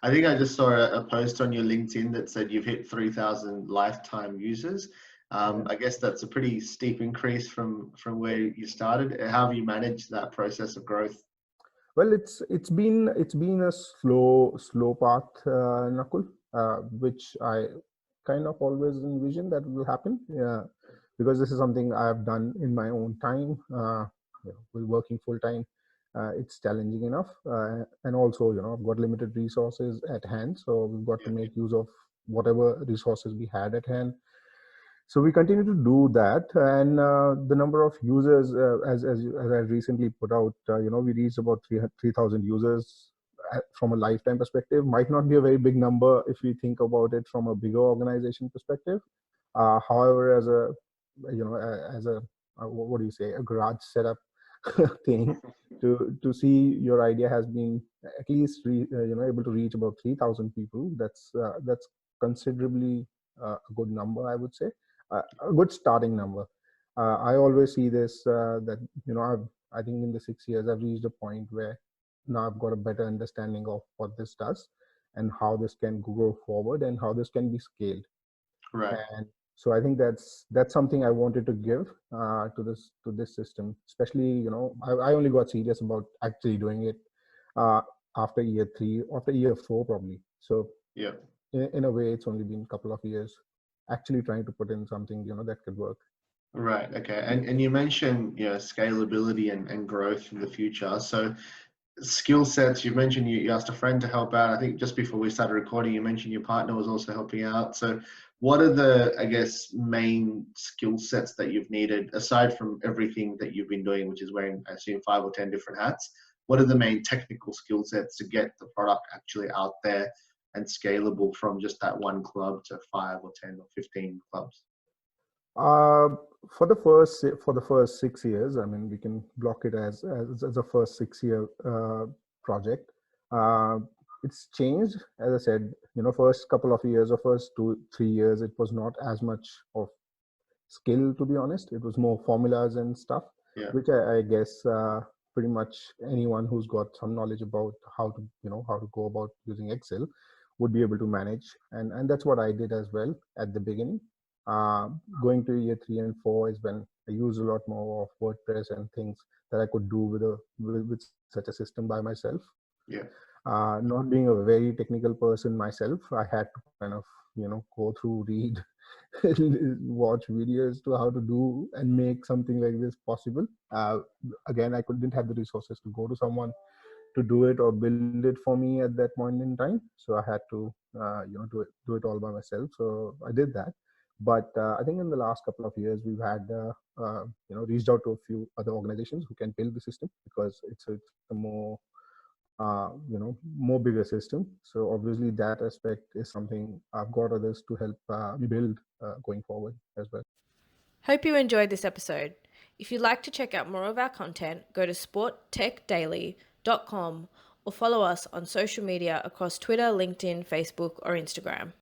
I think I just saw a post on your LinkedIn that said you've hit 3,000 lifetime users. I guess that's a pretty steep increase from where you started. How have you managed that process of growth? Well, it's been a slow path, Nakul, which I kind of always envisioned that will happen. Yeah, because this is something I have done in my own time. With working full time, it's challenging enough, and also I've got limited resources at hand, so we've got to Yeah, make use of whatever resources we had at hand. So we continue to do that, and the number of users, as I recently put out, we reached about 3,000 users from a lifetime perspective. Might not be a very big number if we think about it from a bigger organization perspective. However, as a what do you say, a garage setup thing, to see your idea has been at least able to reach about 3,000 people. That's considerably a good number, I would say, a good starting number. I always see this that I think in the 6 years I've reached a point where now I've got a better understanding of what this does and how this can go forward and how this can be scaled. right. And so I think that's something I wanted to give to this system. Especially, I only got serious about actually doing it uh, after year 3, after year 4 probably. So Yeah. in a way, it's only been a couple of years actually trying to put in something that could work. Right. Okay. And you mentioned scalability and growth in the future. So skill sets, you mentioned you asked a friend to help out. I think just before we started recording, you mentioned your partner was also helping out. So what are the, I guess, main skill sets that you've needed aside from everything that you've been doing, which is wearing, I assume, 5 or 10 different hats? What are the main technical skill sets to get the product actually out there and scalable from just that one club to 5 or 10 or 15 clubs? Uh, for the first 6 years, I mean, we can block it as a first 6 year project. Uh, it's changed, as I said. First couple of years or first 2-3 years, it was not as much of skill, to be honest. It was more formulas and stuff, Yeah. which I guess pretty much anyone who's got some knowledge about how to go about using Excel would be able to manage, and that's what I did as well at the beginning. uh, Going to year 3 and 4 is when I use a lot more of WordPress and things that I could do with such a system by myself. Yeah. Not being a very technical person myself, I had to kind of go through, read, watch videos to how to do and make something like this possible. Again, I didn't have the resources to go to someone to do it or build it for me at that point in time, so I had to do it all by myself. So I did that. But I think in the last couple of years we've had reached out to a few other organizations who can build the system, because it's a more bigger system. So obviously that aspect is something I've got others to help me build going forward as well. Hope you enjoyed this episode. If you'd like to check out more of our content, go to sporttechdaily.com or follow us on social media across Twitter, LinkedIn, Facebook, or Instagram.